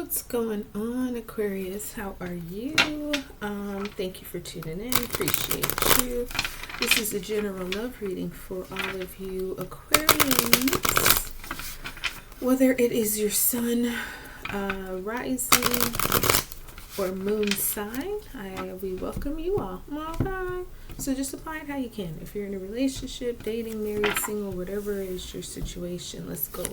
What's going on, Aquarius? How are you? Thank you for tuning in. Appreciate you. This is a general love reading for all of you Aquarians. Whether it is your sun rising or moon sign, we welcome you all. Okay. So just apply it how you can. If you're in a relationship, dating, married, single, whatever is your situation, let's go.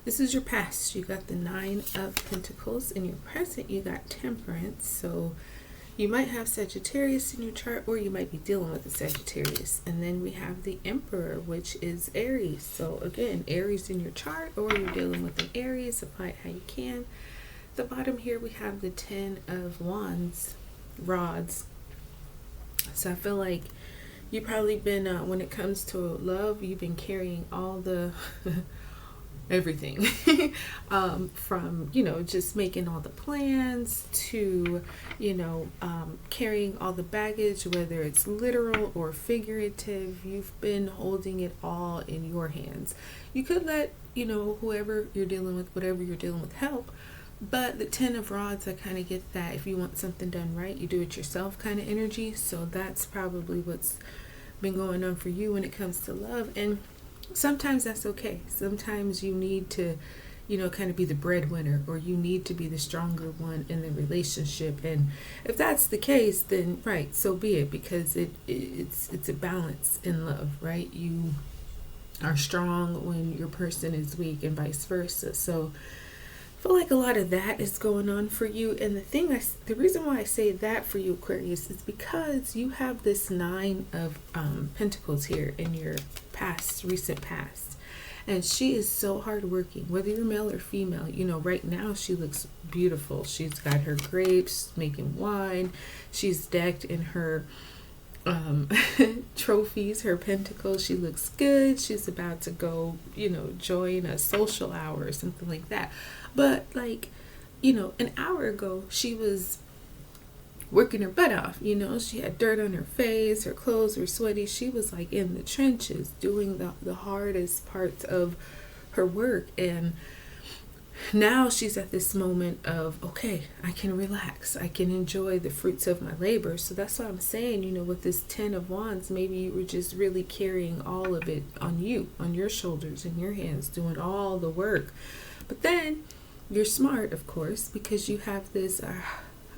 This is your past. You got the 9 of Pentacles. In your present, you got Temperance. So you might have Sagittarius in your chart, or you might be dealing with a Sagittarius. And then we have the Emperor, which is Aries. So again, Aries in your chart, or you're dealing with an Aries. Apply it how you can. At the bottom here, we have the 10 of Wands, rods. So I feel like you've probably been, when it comes to love, you've been carrying all the... everything from just making all the plans to carrying all the baggage, whether it's literal or figurative. You've been holding it all in your hands. You could let whoever you're dealing with, whatever you're dealing with, help, but the 10 of rods, I kind of get that if you want something done right, you do it yourself kind of energy. So that's probably what's been going on for you when it comes to love. And sometimes that's okay. Sometimes you need to, kind of be the breadwinner, or you need to be the stronger one in the relationship. And if that's the case, then right, so be it, because it's a balance in love, right? You are strong when your person is weak, and vice versa. So I feel like a lot of that is going on for you. And the reason why I say that for you, Aquarius, is because you have this 9 of Pentacles here in your recent past. And she is so hardworking, whether you're male or female. Right now she looks beautiful. She's got her grapes, making wine. She's decked in her trophies, her pentacles. She looks good. She's about to go, join a social hour or something like that. But an hour ago, she was working her butt off. She had dirt on her face, her clothes were sweaty. She was like in the trenches doing the hardest parts of her work. And now she's at this moment of, okay, I can relax. I can enjoy the fruits of my labor. So that's what I'm saying, with this 10 of Wands, maybe you were just really carrying all of it on you, on your shoulders and your hands, doing all the work. But then you're smart, of course, because you have this,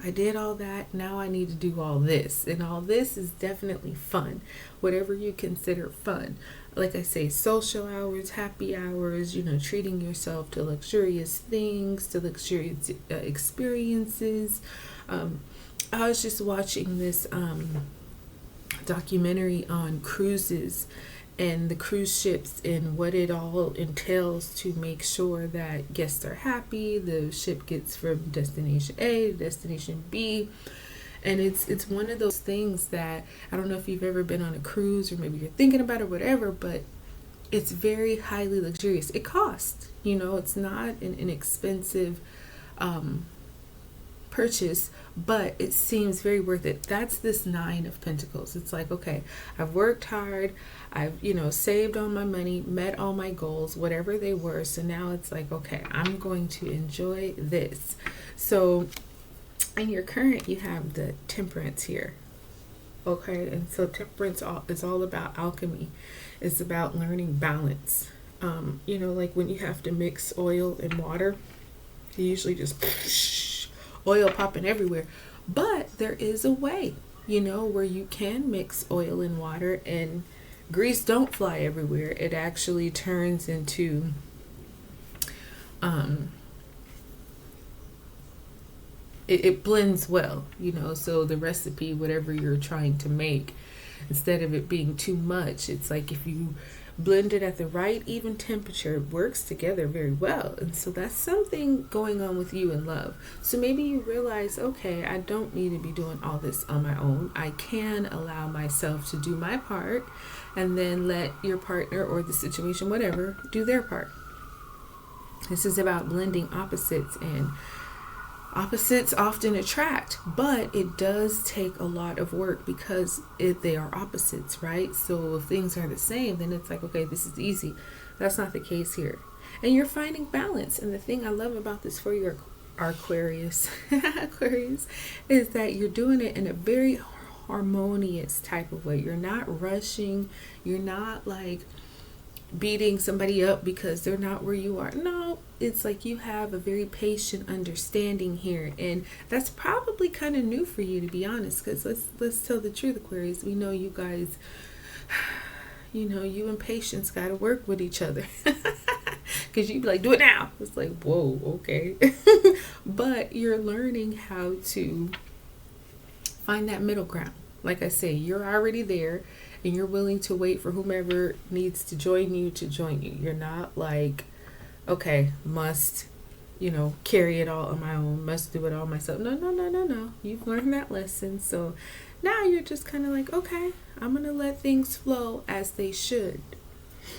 I did all that, now I need to do all this. And all this is definitely fun, whatever you consider fun. Like I say, social hours, happy hours, treating yourself to luxurious things, to luxurious experiences. I was just watching this documentary on cruises and the cruise ships and what it all entails to make sure that guests are happy. The ship gets from destination A to destination B. And it's one of those things that, I don't know if you've ever been on a cruise, or maybe you're thinking about it, whatever, but it's very highly luxurious. It costs, it's not an inexpensive purchase, but it seems very worth it. That's this 9 of Pentacles. It's like, okay, I've worked hard, I've saved all my money, met all my goals, whatever they were. So now it's like, okay, I'm going to enjoy this. So in your current, you have the Temperance here. Okay, and so Temperance is all about alchemy. It's about learning balance. Like when you have to mix oil and water, you usually just oil popping everywhere. But there is a way, where you can mix oil and water and grease don't fly everywhere. It actually turns into it blends well, so the recipe, whatever you're trying to make, instead of it being too much, it's like if you blend it at the right even temperature, it works together very well. And so that's something going on with you in love. So maybe you realize, okay, I don't need to be doing all this on my own. I can allow myself to do my part, and then let your partner or the situation, whatever, do their part. This is about blending opposites, and opposites often attract, but it does take a lot of work because they are opposites, right? So if things are the same, then it's like, okay, this is easy. That's not the case here. And you're finding balance. And the thing I love about this for your Aquarius, Aquarius, is that you're doing it in a very harmonious type of way. You're not rushing. You're not like beating somebody up because they're not where you are. No, it's like you have a very patient understanding here, and that's probably kind of new for you, to be honest, because let's tell the truth, Aquarius, we know you guys, you know, you and patience got to work with each other. Because you'd be like, do it now. It's like, whoa, okay. But you're learning how to find that middle ground. Like I say, you're already there, and you're willing to wait for whomever needs to join you to join you. You're not like, okay, must, you know, carry it all on my own, must do it all myself. No. You've learned that lesson. So now you're just kind of like, okay, I'm going to let things flow as they should.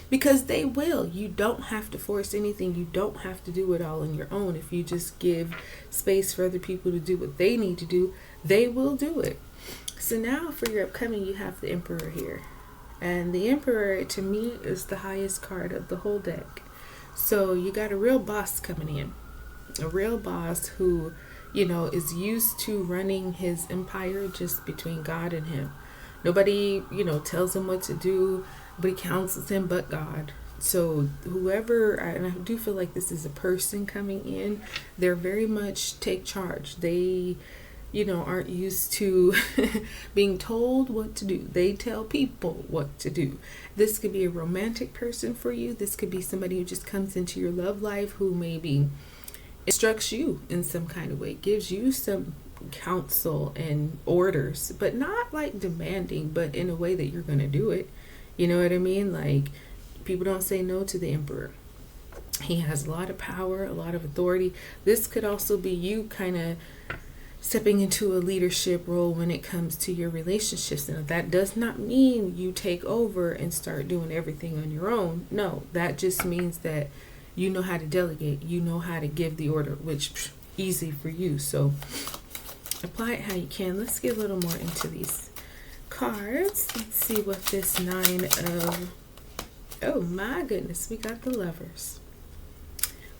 Because they will. You don't have to force anything. You don't have to do it all on your own. If you just give space for other people to do what they need to do, they will do it. So now for your upcoming, you have the Emperor here. And the Emperor, to me, is the highest card of the whole deck. So you got a real boss coming in. A real boss who, you know, is used to running his empire just between God and him. Nobody, you know, tells him what to do. Nobody counsels him but God. So whoever, and I do feel like this is a person coming in, they're very much take charge. They, you know, aren't used to being told what to do. They tell people what to do. This could be a romantic person for you. This could be somebody who just comes into your love life who maybe instructs you in some kind of way, gives you some counsel and orders, but not like demanding, but in a way that you're going to do it. You know what I mean? Like, people don't say no to the Emperor. He has a lot of power, a lot of authority. This could also be you kind of stepping into a leadership role when it comes to your relationships. Now, that does not mean you take over and start doing everything on your own. No, that just means that you know how to delegate. You know how to give the order, which easy for you. So apply it how you can. Let's get a little more into these cards. Let's see what this Nine of, oh my goodness, we got the Lovers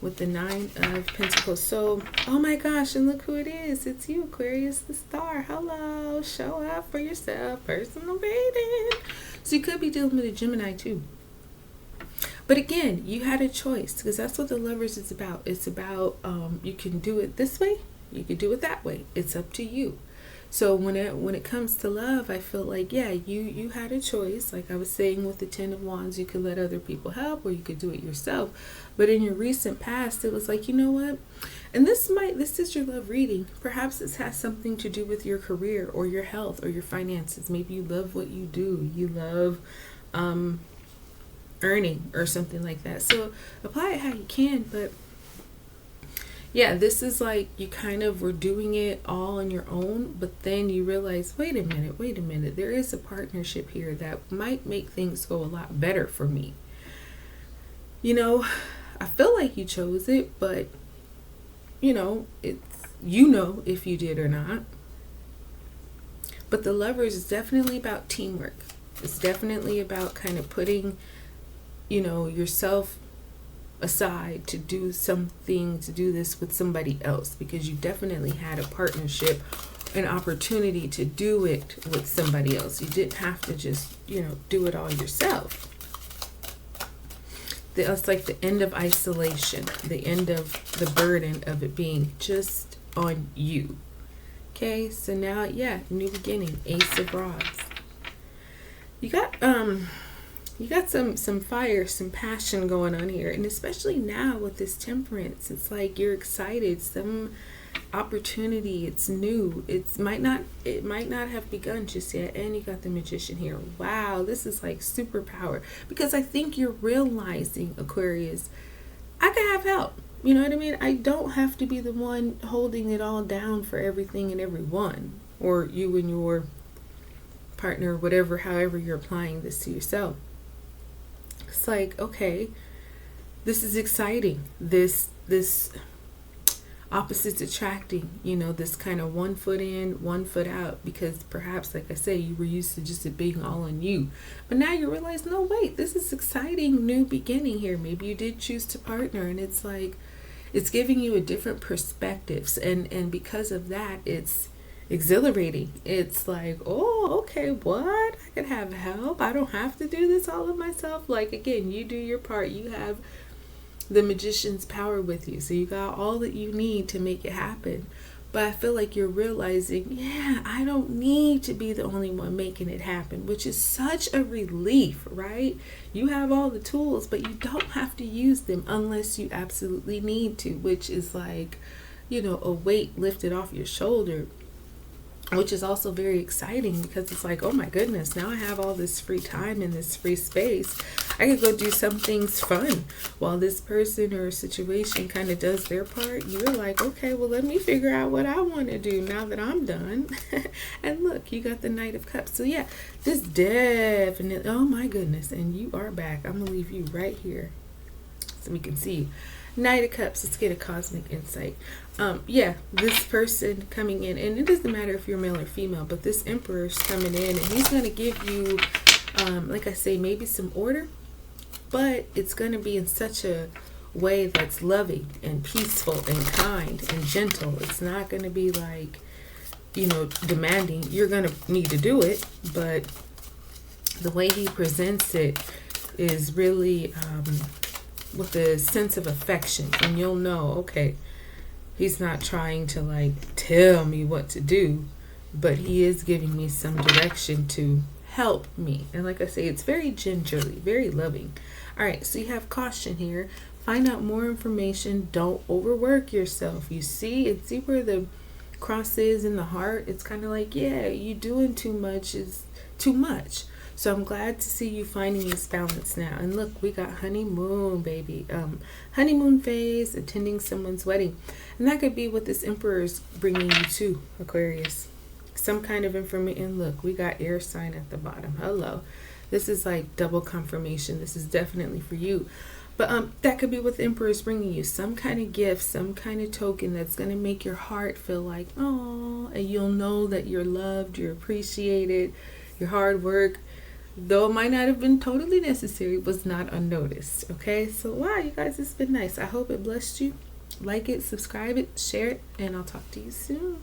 with the Nine of Pentacles. So, oh my gosh, and look who it is. It's you, Aquarius, the star. Hello, show up for yourself, personal reading. So you could be dealing with a Gemini too. But again, you had a choice, because that's what the Lovers is about. It's about, you can do it this way, you can do it that way. It's up to you. So when it comes to love, I feel like, yeah, you had a choice. Like I was saying with the Ten of Wands, you could let other people help, or you could do it yourself. But in your recent past, it was like, you know what? And this is your love reading. Perhaps this has something to do with your career or your health or your finances. Maybe you love what you do. You love earning or something like that. So apply it how you can, but yeah, this is like you kind of were doing it all on your own, but then you realize, wait a minute, there is a partnership here that might make things go a lot better for me. You know, I feel like you chose it, but you know, it's, you know, if you did or not. But the Lovers is definitely about teamwork. It's definitely about kind of putting, you know, yourself aside to do something, to do this with somebody else, because you definitely had a partnership, an opportunity to do it with somebody else. You didn't have to just, you know, do it all yourself. It's like the end of isolation, the end of the burden of it being just on you. Okay, so now, yeah, new beginning, Ace of Rods. You got some fire, some passion going on here, and especially now with this Temperance, it's like you're excited, some opportunity, it's new, it might not have begun just yet, and you got the Magician here. Wow, this is like superpower, because I think you're realizing, Aquarius, I can have help. You know what I mean? I don't have to be the one holding it all down for everything and everyone, or you and your partner, whatever, however you're applying this to yourself. It's like, okay, this is exciting. This opposites attracting, you know, this kind of 1 foot in, 1 foot out, because perhaps, like I say, you were used to just it being all on you. But now you realize, no, wait, this is exciting new beginning here. Maybe you did choose to partner, and it's like, it's giving you a different perspectives, and because of that, it's exhilarating. It's like, oh, okay, what? I can have help. I don't have to do this all of myself. Like, again, you do your part. You have the magician's power with you, so you got all that you need to make it happen. But I feel like you're realizing, yeah, I don't need to be the only one making it happen, which is such a relief, right? You have all the tools, but you don't have to use them unless you absolutely need to, which is like, a weight lifted off your shoulder, which is also very exciting because it's like, oh my goodness, now I have all this free time and this free space. I could go do some things fun while this person or situation kind of does their part. You're like, okay, well, let me figure out what I want to do now that I'm done. And look, you got the Knight of Cups. So yeah, this definitely, oh my goodness, and you are back. I'm going to leave you right here so we can see you. Knight of Cups, let's get a cosmic insight. Yeah, this person coming in, and it doesn't matter if you're male or female, but this Emperor's coming in, and he's going to give you, like I say, maybe some order, but it's going to be in such a way that's loving and peaceful and kind and gentle. It's not going to be like, demanding. You're going to need to do it, but the way he presents it is really with a sense of affection, and you'll know, okay, he's not trying to like tell me what to do, but he is giving me some direction to help me. And like I say, it's very gingerly, very loving. All right, so you have caution here. Find out more information. Don't overwork yourself. You see where the cross is in the heart. It's kind of like, yeah, you doing too much is too much. So I'm glad to see you finding this balance now. And look, we got honeymoon, baby. Honeymoon phase, attending someone's wedding. And that could be what this Emperor is bringing you to, Aquarius. Some kind of information. And look, we got air sign at the bottom. Hello. This is like double confirmation. This is definitely for you. But that could be what the Emperor is bringing you. Some kind of gift, some kind of token that's going to make your heart feel like, oh, and you'll know that you're loved, you're appreciated, your hard work, though it might not have been totally necessary, was not unnoticed. Okay, so wow, you guys, it's been nice. I hope it blessed you. Like it, subscribe it, share it, and I'll talk to you soon.